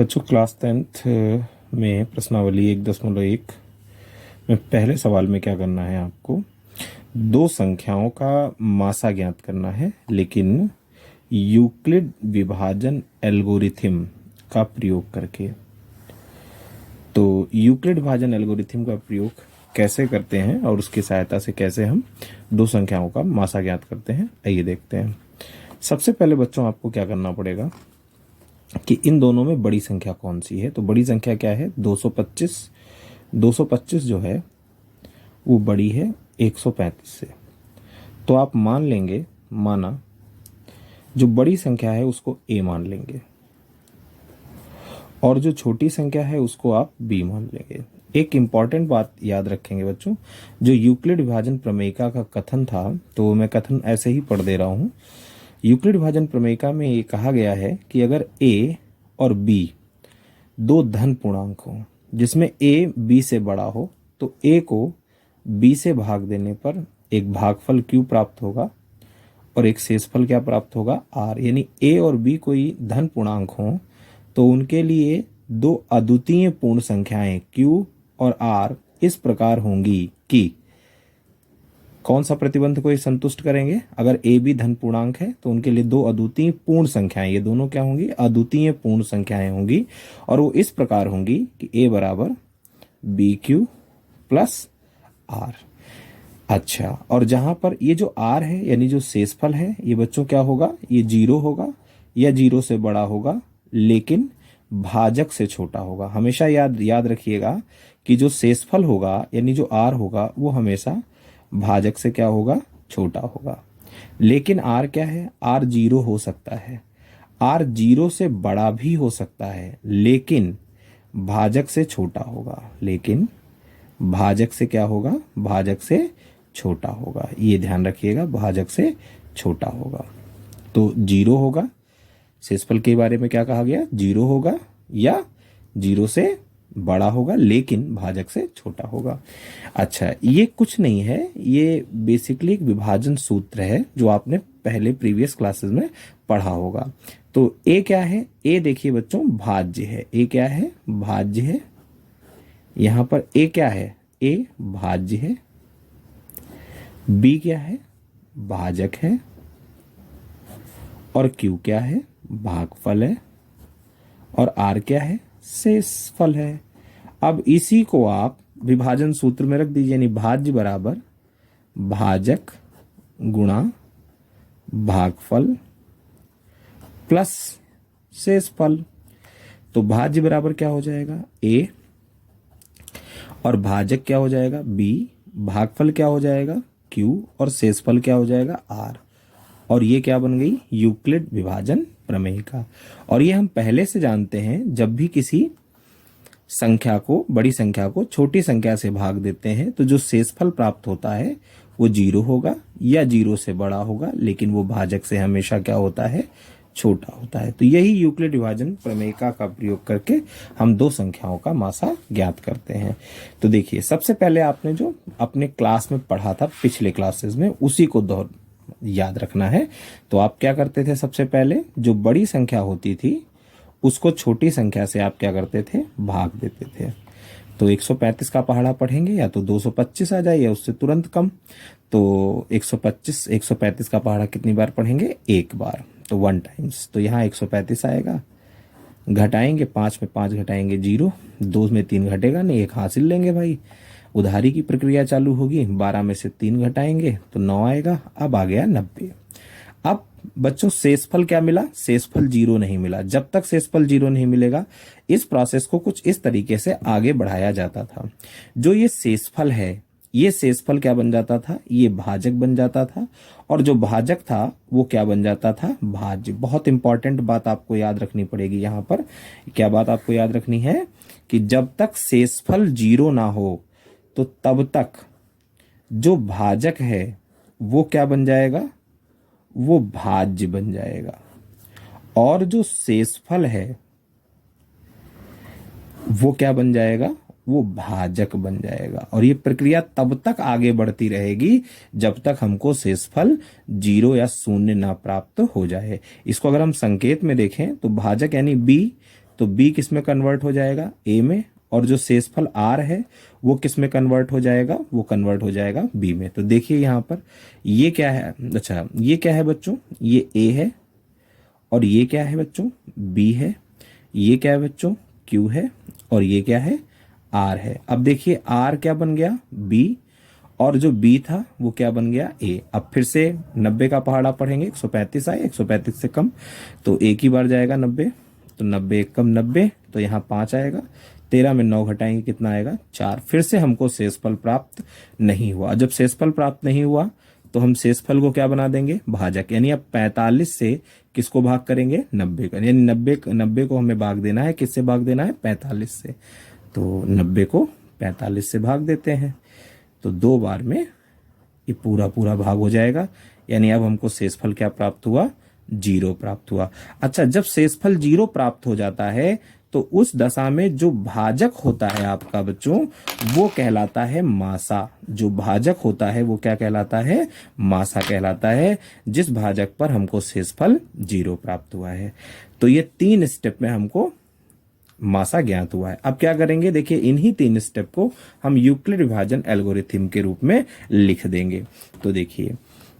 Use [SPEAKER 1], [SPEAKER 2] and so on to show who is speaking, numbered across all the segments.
[SPEAKER 1] बच्चों class 10th में प्रश्नावली 1.1 में पहले सवाल में क्या करना है आपको, दो संख्याओं का मासा ज्ञात करना है, लेकिन यूक्लिड विभाजन एल्गोरिथम का प्रयोग करके। तो यूक्लिड विभाजन एल्गोरिथम का प्रयोग कैसे करते हैं और उसकी सहायता से कैसे हम दो संख्याओं का मासा ज्ञात करते हैं, आइए देखते हैं। सबसे पहले बच्चों आपको क्या करना पड़ेगा कि इन दोनों में बड़ी संख्या कौन सी है। तो बड़ी संख्या क्या है, 225। 225 जो है वो बड़ी है 135 से। तो आप मान लेंगे, माना जो बड़ी संख्या है उसको a मान लेंगे और जो छोटी संख्या है उसको आप b मान लेंगे। एक इंपॉर्टेंट बात याद रखेंगे बच्चों, जो यूक्लिड विभाजन प्रमेयिका का कथन था, तो मैं कथन ऐसे ही पढ़ दे रहा हूं। यूक्लिड विभाजन प्रमेयिका में ये कहा गया है कि अगर a और b दो धन पूर्णांक हों जिसमें a b से बड़ा हो, तो a को b से भाग देने पर एक भागफल q प्राप्त होगा और एक शेषफल क्या प्राप्त होगा, r। यानी a और b कोई धन पूर्णांक हों तो उनके लिए दो अद्वितीय पूर्ण संख्याएं q और r इस प्रकार होंगी कि कौन सा प्रतिबंध को ये संतुष्ट करेंगे। अगर a b धन पूर्णांक है तो उनके लिए दो अद्वितीय पूर्ण संख्याएं, ये दोनों क्या होंगी, अद्वितीय पूर्ण संख्याएं होंगी और वो इस प्रकार होंगी कि a बराबर बी क्यू प्लस आर। अच्छा, और जहां पर ये जो r है यानी जो शेषफल है, ये बच्चों क्या होगा, ये 0 होगा या 0 से बड़ा होगा, लेकिन भाजक से छोटा होगा। हमेशा याद रखिएगा कि जो शेषफल होगा यानी जो r होगा वो हमेशा भाजक से क्या होगा, छोटा होगा। लेकिन r क्या है, r 0 हो सकता है, r 0 से बड़ा भी हो सकता है, लेकिन भाजक से छोटा होगा। लेकिन भाजक से क्या होगा, भाजक से छोटा होगा। ये ध्यान रखिएगा, भाजक से छोटा होगा। तो 0 होगा, शेषफल के बारे में क्या कहा गया, 0 होगा या 0 से बड़ा होगा, लेकिन भाजक से छोटा होगा। अच्छा, ये कुछ नहीं है, ये बेसिकली एक विभाजन सूत्र है जो आपने पहले प्रीवियस क्लासेस में पढ़ा होगा। तो a क्या है, a देखिए बच्चों भाज्य है, a क्या है, भाज्य है। यहां पर a क्या है, a भाज्य है, b क्या है, भाजक है, और q क्या है, भागफल है, और r क्या है, शेषफल है। अब इसी को आप विभाजन सूत्र में रख दीजिए, यानी भाज्य बराबर भाजक गुणा भागफल प्लस शेषफल। तो भाज्य बराबर क्या हो जाएगा, a, और भाजक क्या हो जाएगा, b, भागफल क्या हो जाएगा, q, और शेषफल क्या हो जाएगा, r। और ये क्या बन गई, यूक्लिड विभाजन प्रमेयिका। और ये हम पहले से जानते हैं, जब भी किसी संख्या को, बड़ी संख्या को छोटी संख्या से भाग देते हैं तो जो शेषफल प्राप्त होता है वो 0 होगा या 0 से बड़ा होगा, लेकिन वो भाजक से हमेशा क्या होता है, छोटा होता है। तो यही यूक्लिड विभाजन प्रमेयिका का प्रयोग करके हम दो संख्याओं का मासा ज्ञात करते हैं। तो देखिए, सबसे पहले आपने जो अपने क्लास में पढ़ा था पिछले क्लासेस में, उसी को याद रखना है। तो आप क्या करते थे, सबसे पहले जो बड़ी संख्या होती थी उसको छोटी संख्या से आप क्या करते थे, भाग देते थे। तो 135 का पहाड़ा पढ़ेंगे या तो 225 आ जाए या उससे तुरंत कम। तो 135 का पहाड़ा कितनी बार पढ़ेंगे, एक बार, तो 1 टाइम्स। तो यहाँ 135 आएगा, घटाएंगे 5 में 5 घटाएंगे 0, 2 में 3 घटेगा नहीं, 1 हासिल लेंगे भाई। उधारी की प्रक्रिया चालू होगी, 12 में से 3 घटाएंगे तो 9 आएगा। अब आ गया 90। अब बच्चों शेषफल क्या मिला, शेषफल 0 नहीं मिला। जब तक शेषफल 0 नहीं मिलेगा इस प्रोसेस को कुछ इस तरीके से आगे बढ़ाया जाता था। जो ये शेषफल है, ये शेषफल क्या बन जाता था, ये भाजक बन जाता था, और जो भाजक था वो क्या बन जाता था, भाज्य। बहुत इंपॉर्टेंट बात आपको याद रखनी पड़ेगी यहाँ पर। क्या बात आपको याद रखनी है कि जब तक शेषफल 0 ना हो तो तब तक जो भाजक है वो क्या बन जाएगा, वो भाज्य बन जाएगा, और जो शेषफल है वो क्या बन जाएगा, वो भाजक बन जाएगा। और ये प्रक्रिया तब तक आगे बढ़ती रहेगी जब तक हमको शेषफल 0 या 0 ना प्राप्त हो जाए। इसको अगर हम संकेत में देखें तो भाजक यानी b तो b किस में कन्वर्ट हो जाएगा, a में, और जो शेषफल r है वो किस में कन्वर्ट हो जाएगा, वो कन्वर्ट हो जाएगा b में। तो देखिए यहाँ पर ये क्या है, अच्छा ये क्या है बच्चों, ये a है, और ये क्या है बच्चों, b है, ये क्या है बच्चों, q है, और ये क्या है, r है। अब देखिए r क्या बन गया, b, और जो b था वो क्या बन गया, a। अब फिर से 90 का पहाड़ा पढ़ेंगे, 135 आए, 135 से कम तो एक ही बार जाएगा 90, तो 90 एक कम 90, तो यहाँ 5 आएगा, 13 में 9 घटाएंगे कितना आएगा, 4। फिर से हमको शेषफल प्राप्त नहीं हुआ। जब शेषफल प्राप्त नहीं हुआ तो हम शेषफल को क्या बना देंगे, भाजक, यानी अब 45 से किसको भाग करेंगे, 90 का, यानी 90 को हमें भाग देना है, किससे भाग देना है, 45 से। तो 90 को 45 से भाग देते हैं, तो 2 बार में ये पूरा पूरा भाग हो जाएगा, यानी अब हमको शेषफल क्या प्राप्त हुआ, 0 प्राप्त हुआ। अच्छा, जब शेषफल 0 प्राप्त हो जाता है तो उस दशा में जो भाजक होता है आपका बच्चों, वो कहलाता है मासा। जो भाजक होता है वो क्या कहलाता है, मासा कहलाता है, जिस भाजक पर हमको शेषफल 0 प्राप्त हुआ है। तो ये 3 स्टेप में हमको मासा ज्ञात हुआ है। अब क्या करेंगे, देखिए इन्हीं 3 स्टेप को हम यूक्लिड विभाजन एल्गोरिथम के रूप में लिख देंगे। तो देखिए,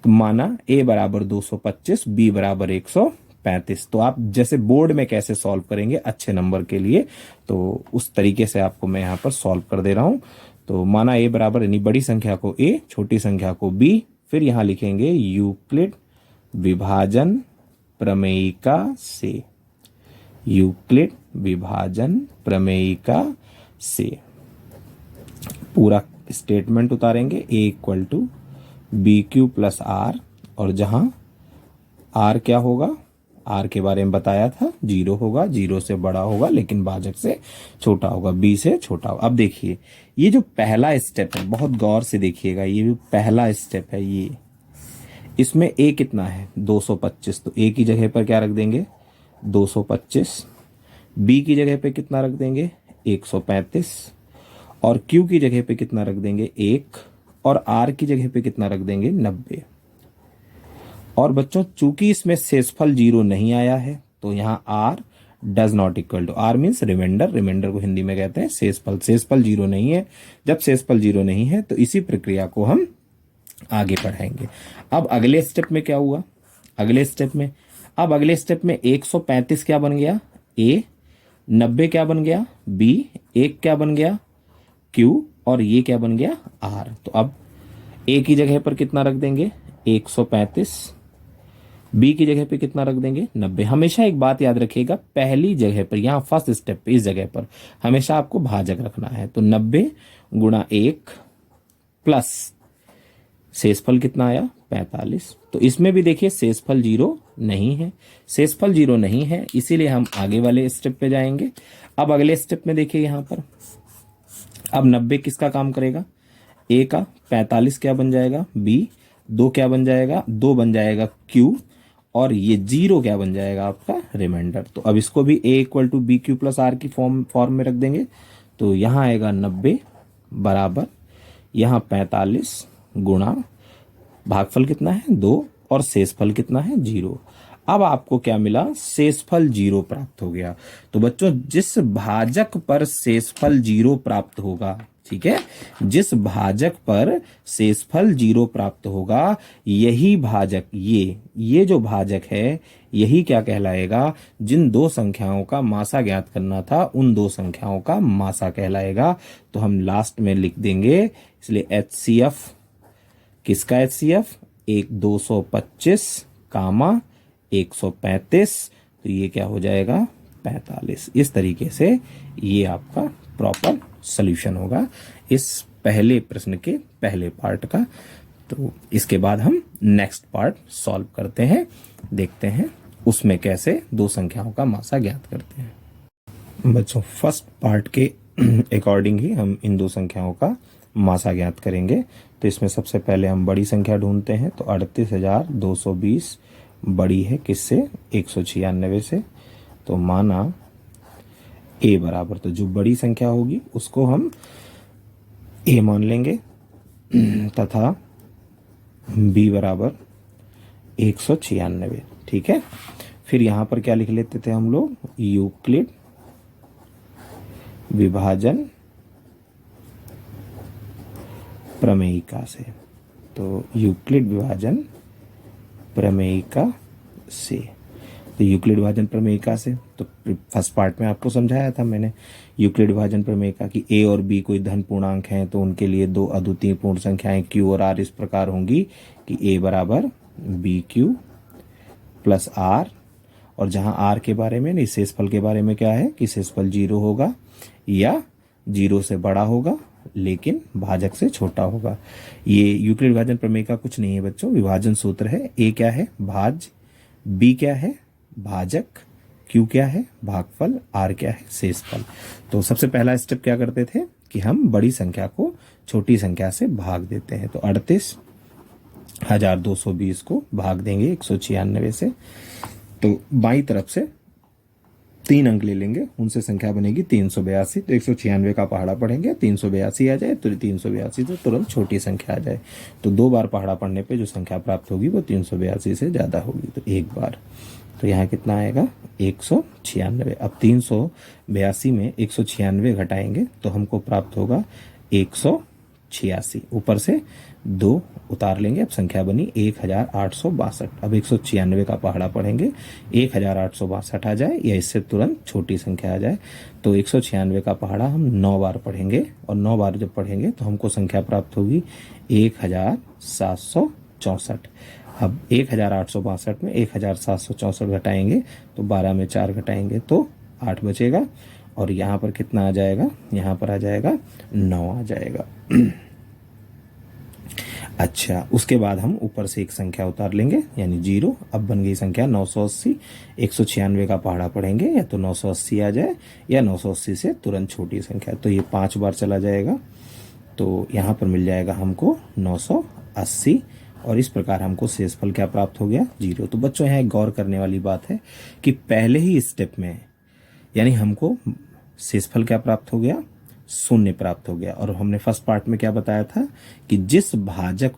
[SPEAKER 1] माना a बराबर 225, b बराबर 135। तो आप जैसे बोर्ड में कैसे सॉल्व करेंगे अच्छे नंबर के लिए, तो उस तरीके से आपको मैं यहाँ पर सॉल्व कर दे रहा हूं। तो माना a बराबर, यानी बड़ी संख्या को a, छोटी संख्या को b, फिर यहां लिखेंगे यूक्लिड विभाजन प्रमेयिका से, यूक्लिड विभाजन प्रमेयिका से पूरा स्टेटमेंट उतारेंगे, a equal to b q plus r, और जहां r क्या होगा, r के बारे में बताया था, 0 होगा, 0 से बड़ा होगा लेकिन भाजक से छोटा होगा, b से छोटा होगा। अब देखिए ये जो पहला स्टेप है, बहुत गौर से देखिएगा, ये जो पहला स्टेप है, ये इसमें a कितना है, 225, तो a की जगह पर क्या रख देंगे, 225, b की जगह पे कितना रख देंगे, 135, और q की जगह पे कितना रख देंगे, 1, और r की जगह पे कितना रख देंगे, 90। और बच्चों चूंकि इसमें शेषफल 0 नहीं आया है तो यहाँ r does not equal to, r means remainder, remainder को हिंदी में कहते हैं शेषफल, शेषफल 0 नहीं है। जब शेषफल 0 नहीं है तो इसी प्रक्रिया को हम आगे बढ़ाएंगे। अब अगले स्टेप में क्या हुआ, अगले स्टेप में, अब अगले स्टेप में 135 क्या बन गया, a, 90 क्या बन गया, b, 1 क्या बन गया, q, और ये क्या बन गया, r। तो अब a की जगह पर कितना रख देंगे, 135, b की जगह पे कितना रख देंगे, 90। हमेशा एक बात याद रखिएगा, पहली जगह पर, यहाँ फर्स्ट स्टेप पे, इस जगह पर हमेशा आपको भाजक रखना है। तो 90 गुणा 1 प्लस शेषफल कितना आया, 45। तो इसमें भी देखिए शेषफल 0 नहीं है, शेषफल 0 नहीं है, इसीलिए हम आगे वाले स्टेप पे जाएंगे। अब अगले स्टेप में देखिए यहाँ पर, अब 90 किसका काम करेगा, a का, 45 क्या बन जाएगा, b, 2 क्या बन जाएगा, 2 बन जाएगा q, और ये 0 क्या बन जाएगा आपका रिमाइंडर। तो अब इसको भी a equal to b q plus r की फॉर्म में रख देंगे। तो यहाँ आएगा 90 बराबर, यहाँ 45 गुणा, भागफल कितना है 2, और शेषफल कितना है 0। अब आपको क्या मिला, शेषफल 0 प्राप्त हो गया। तो बच्चों जिस भाजक पर शेषफल 0 प्राप्त होगा, ठीक है, जिस भाजक पर शेषफल 0 प्राप्त होगा, यही भाजक, ये जो भाजक है, यही क्या कहलाएगा, जिन 2 संख्याओं का मासा ज्ञात करना था उन 2 संख्याओं का मासा कहलाएगा। तो हम लास्ट में लिख देंगे, इसलिए HCF, किसका HCF, एक 225 कामा 135, तो ये क्या हो जाएगा, 45। इस तरीके से ये आपका प्रॉपर सॉल्यूशन होगा इस पहले प्रश्न के पहले पार्ट का। तो इसके बाद हम नेक्स्ट पार्ट सॉल्व करते हैं, देखते हैं उसमें कैसे 2 संख्याओं का मासा ज्ञात करते हैं। बच्चों फर्स्ट पार्ट के अकॉर्डिंग ही हम इन 2 संख्याओं का मासा ज्ञात करेंगे। तो इसमें सबसे पहले हम बड़ी संख्या ढूंढते हैं। तो 38,220 बड़ी है किससे, 196 से। तो माना a बराबर, तो जो बड़ी संख्या होगी उसको हम a मान लेंगे, तथा b बराबर 196, ठीक है। फिर यहाँ पर क्या लिख लेते थे हम लोग, यूक्लिड विभाजन प्रमेयिका से। तो यूक्लिड विभाजन प्रमेयिका से, तो यूक्लिड विभाजन प्रमेयिका से, तो फर्स्ट पार्ट में आपको समझाया था मैंने यूक्लिड विभाजन प्रमेयिका की ए और बी कोई धन पूर्णांक हैं तो उनके लिए दो अद्वितीय पूर्ण संख्याएं क्यू और आर इस प्रकार होंगी कि ए बराबर बी क्यू प्लस आर, और जहां आर के बारे में नहीं, शेषफल के बारे में क्या है कि शेषफल 0 होगा या 0 से बड़ा होगा लेकिन भाजक से छोटा होगा। ये यूक्लिड विभाजन प्रमेय का कुछ नहीं है बच्चों, विभाजन सूत्र है। ए क्या है भाज्य, बी क्या है भाजक, क्यू क्या है भागफल, आर क्या है शेषफल। तो सबसे पहला स्टेप क्या करते थे कि हम बड़ी संख्या को छोटी संख्या से भाग देते हैं। तो 38,220 को भाग देंगे 196 से, तो बाईं तरफ से 3 अंक ले लेंगे, उनसे संख्या बनेगी 382। तो 196 का पहाड़ा पढ़ेंगे 382 आ जाए तो 382 से तुरंत छोटी संख्या आ जाए। तो 2 बार पहाड़ा पढ़ने पे जो संख्या प्राप्त होगी वो 382 से ज्यादा होगी। तो 1 बार, तो यहाँ कितना आएगा 196। अब 382 में 196 घटाएंगे तो हमको प्राप्त होगा 186। ऊपर से 2 उतार लेंगे, अब संख्या बनी 1862। अब 196 का पहाड़ा पढ़ेंगे 1862 आ जाए या इससे तुरंत छोटी संख्या आ जाए। तो 196 का पहाड़ा हम 9 बार पढ़ेंगे, और 9 बार जब पढ़ेंगे तो हमको संख्या प्राप्त होगी 1764। अब 1862 में 1764 घटाएंगे तो 12 में 4 घटाएंगे तो 8 बचेगा, और यहाँ पर कितना आ जाएगा, यहाँ पर आ जाएगा 9 आ जाएगा। अच्छा, उसके बाद हम ऊपर से एक संख्या उतार लेंगे यानी 0। अब बन गई संख्या 980। 196 का पहाड़ा पढ़ेंगे या तो 980 आ जाए या 980 से तुरंत छोटी संख्या, तो ये 5 बार चला जाएगा। तो यहाँ पर मिल जाएगा हमको 980, और इस प्रकार हमको शेषफल क्या प्राप्त हो गया 0। तो बच्चों यहाँ एक गौर करने वाली बात है कि पहले ही स्टेप में यानी हमको शेषफल क्या प्राप्त हो गया, 0 प्राप्त हो गया। और हमने फर्स्ट पार्ट में क्या बताया था कि जिस भाजक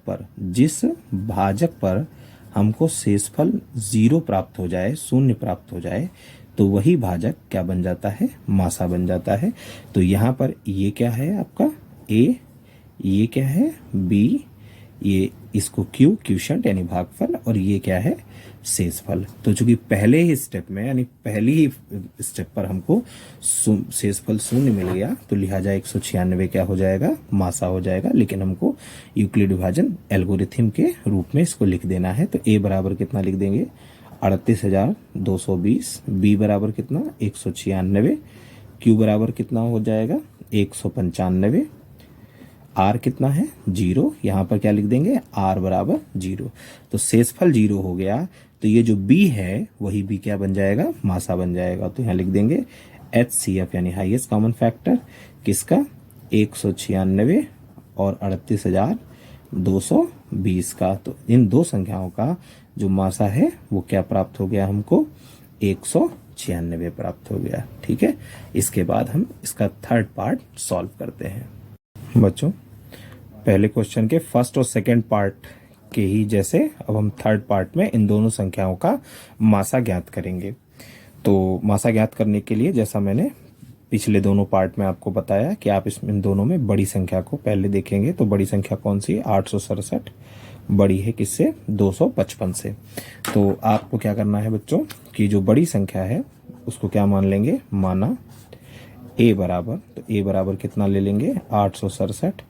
[SPEAKER 1] पर हमको शेषफल 0 प्राप्त हो जाए, 0 प्राप्त हो जाए, तो वही भाजक क्या बन जाता है, मासा बन जाता है। तो यहाँ पर ये क्या है आपका ए, ये क्या है बी, ये इसको क्यूशंट यानी भागफल, और ये क्या है शेषफल। तो चूंकि पहले ही स्टेप में यानी पहली ही स्टेप पर हमको शेषफल 0 मिल गया, तो लिहाजा 196 क्या हो जाएगा, मासा हो जाएगा। लेकिन हमको यूक्लिड विभाजन एल्गोरिथम के रूप में इसको लिख देना है। तो ए बराबर कितना लिख देंगे 38,220, बी बराबर कितना 196, क्यू बराबर कितना हो जाएगा 195, आर कितना है 0, यहाँ पर क्या लिख देंगे आर बराबर 0। तो शेषफल 0 हो गया, तो ये जो बी है वही बी क्या बन जाएगा, मासा बन जाएगा। तो यहाँ लिख देंगे HCF यानी हाईएस्ट कॉमन फैक्टर किसका 196 और 38,220 का। तो इन दो संख्याओं का जो मासा है वो क्या प्राप्त हो गया हमको 196 प्राप्त हो गया। ठीक है, इसके बाद हम इसका थर्ड पार्ट सॉल्व करते हैं। बच्चों पहले क्वेश्चन के फर्स्ट और सेकंड पार्ट के ही जैसे अब हम थर्ड पार्ट में इन दोनों संख्याओं का मासा ज्ञात करेंगे। तो मासा ज्ञात करने के लिए जैसा मैंने पिछले दोनों पार्ट में आपको बताया कि आप इन दोनों में बड़ी संख्या को पहले देखेंगे। तो बड़ी संख्या कौन सी है 867, बड़ी है किससे 255 से। तो आपको क्या करना है बच्चों कि जो बड़ी संख्या है उसको क्या मान लेंगे, माना ए बराबर, तो ए बराबर कितना ले लेंगे 867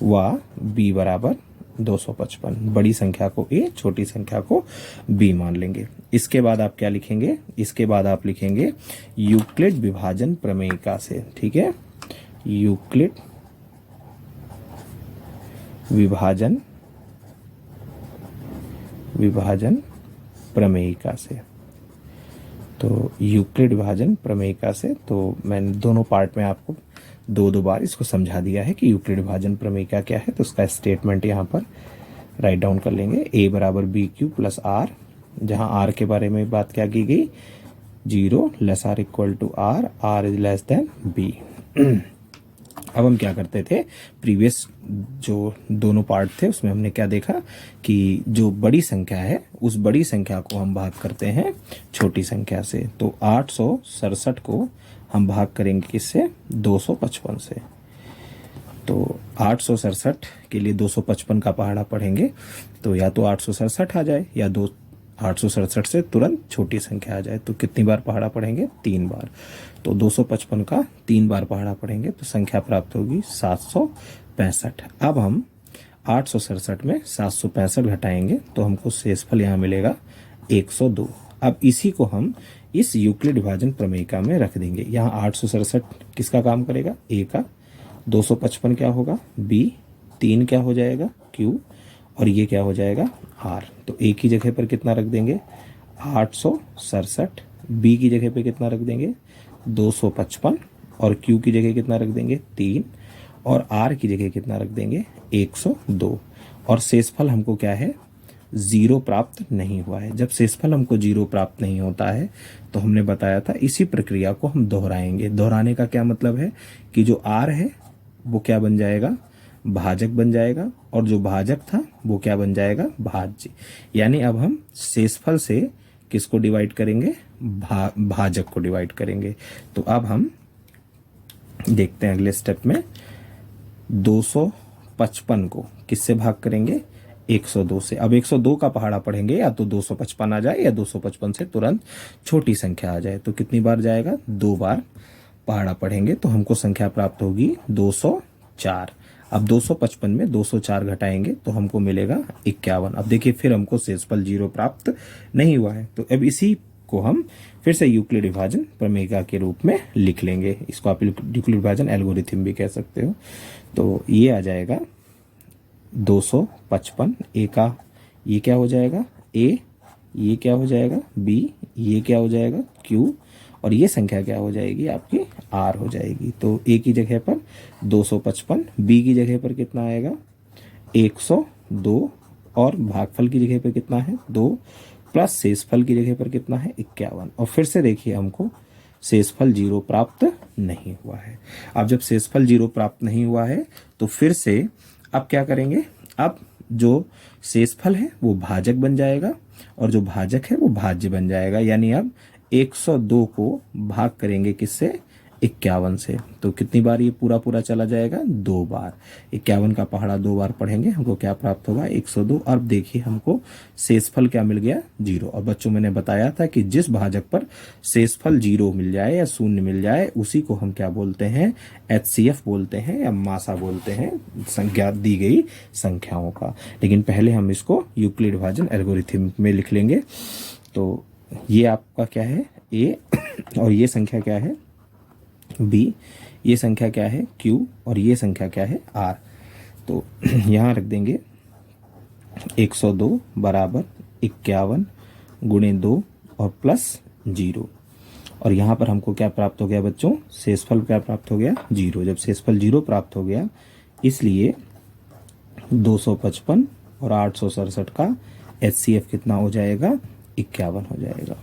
[SPEAKER 1] व बी बराबर 255। बड़ी संख्या को ए, छोटी संख्या को बी मान लेंगे। इसके बाद आप क्या लिखेंगे, इसके बाद आप लिखेंगे यूक्लिड विभाजन प्रमेयिका से। ठीक है, यूक्लिड विभाजन प्रमेयिका से। तो यूक्लिड विभाजन प्रमेयिका से, तो मैंने दोनों पार्ट में आपको दो बार इसको समझा दिया है कि यूक्लिड विभाजन प्रमेयिका क्या है। तो उसका स्टेटमेंट यहाँ पर राइट डाउन कर लेंगे। ए बराबर बी क्यू प्लस आर, जहाँ आर के बारे में बात क्या की गई 0 less r equal to r, r is less than b. अब हम क्या करते थे, प्रीवियस जो दोनों पार्ट थे उसमें हमने क्या देखा कि जो बड़ी संख्या है उस बड़ी संख्या को हम भाग करते हैं छोटी संख्या से। तो 867 को हम भाग करेंगे किससे, 255 से। तो 867 के लिए 255 का पहाड़ा पढ़ेंगे तो या तो 867 आ जाए या 867 से तुरंत छोटी संख्या आ जाए। तो कितनी बार पहाड़ा पढ़ेंगे, 3 बार। तो 255 का 3 बार पहाड़ा पढ़ेंगे तो संख्या प्राप्त होगी 765। अब हम 867 में 765 घटाएंगे तो हमको शेषफल यहाँ मिलेगा 102। अब इसी को हम इस यूक्लिड विभाजन प्रमेयिका में रख देंगे। यहाँ 867 किसका काम करेगा, ए का, 255 क्या होगा, बी, 3 क्या हो जाएगा, क्यू, और ये क्या हो जाएगा, आर। तो ए की जगह पर कितना रख देंगे, 867, बी की जगह पे कितना रख देंगे, 255, और क्यू की जगह कितना रख देंगे, 3, और आर की जगह कितना रख देंगे, 102। और शेषफल हमको क्या है, 0 प्राप्त नहीं हुआ है। जब शेषफल हमको 0 प्राप्त नहीं होता है तो हमने बताया था इसी प्रक्रिया को हम दोहराएंगे। दोहराने का क्या मतलब है कि जो आर है वो क्या बन जाएगा, भाजक बन जाएगा, और जो भाजक था वो क्या बन जाएगा, भाज्य। यानी अब हम शेषफल से किसको डिवाइड करेंगे, भाजक को डिवाइड करेंगे। तो अब हम देखते हैं अगले स्टेप में 255 को किससे भाग करेंगे, 102 से। अब 102 का पहाड़ा पढ़ेंगे या तो 255 आ जाए या 255 से तुरंत छोटी संख्या आ जाए। तो कितनी बार जाएगा, 2 बार पहाड़ा पढ़ेंगे तो हमको संख्या प्राप्त होगी 204। अब 255 में 204 घटाएंगे तो हमको मिलेगा 51। अब देखिए फिर हमको शेषफल 0 प्राप्त नहीं हुआ है। तो अब इसी को हम फिर से यूक्लिड विभाजन प्रमेयिका के रूप में लिख लेंगे। इसको आप यूक्लिड विभाजन एल्गोरिथम भी कह सकते हो। तो ये आ जाएगा 255, ए का ये क्या हो जाएगा, ए, ये क्या हो जाएगा, बी, ये क्या हो जाएगा, क्यू, और ये संख्या क्या हो जाएगी आपकी, आर हो जाएगी। तो ए की जगह पर 255, बी की जगह पर कितना आएगा, 102, और भागफल की जगह पर कितना है, 2, प्लस शेषफल की जगह पर कितना है, 51। और फिर से देखिए हमको शेषफल 0 प्राप्त नहीं हुआ है। अब जब शेषफल 0 प्राप्त नहीं हुआ है तो फिर से अब क्या करेंगे, अब जो शेषफल है वो भाजक बन जाएगा और जो भाजक है वो भाज्य बन जाएगा। यानी अब 102 को भाग करेंगे किससे, 51 से। तो कितनी बार ये पूरा पूरा चला जाएगा, 2 बार। 51 का पहाड़ा 2 बार पढ़ेंगे, हमको क्या प्राप्त होगा, 102। अब देखिए हमको शेषफल क्या मिल गया, 0। और बच्चों मैंने बताया था कि जिस भाजक पर शेषफल 0 मिल जाए या शून्य मिल जाए उसी को हम क्या बोलते हैं, HCF बोलते हैं या मासा बोलते हैं, संख्या दी गई संख्याओं का। लेकिन पहले हम इसको यूक्लिड विभाजन एल्गोरिथम में लिख लेंगे। तो ये आपका क्या है, ए, और ये संख्या क्या है, बी, ये संख्या क्या है, क्यू, और ये संख्या क्या है, आर। तो यहाँ रख देंगे 102 बराबर 51 गुणे 2 और प्लस 0। और यहाँ पर हमको क्या प्राप्त हो गया बच्चों, शेषफल क्या प्राप्त हो गया, 0। जब शेषफल 0 प्राप्त हो गया इसलिए 255 और 867 का HCF कितना हो जाएगा, 51 हो जाएगा।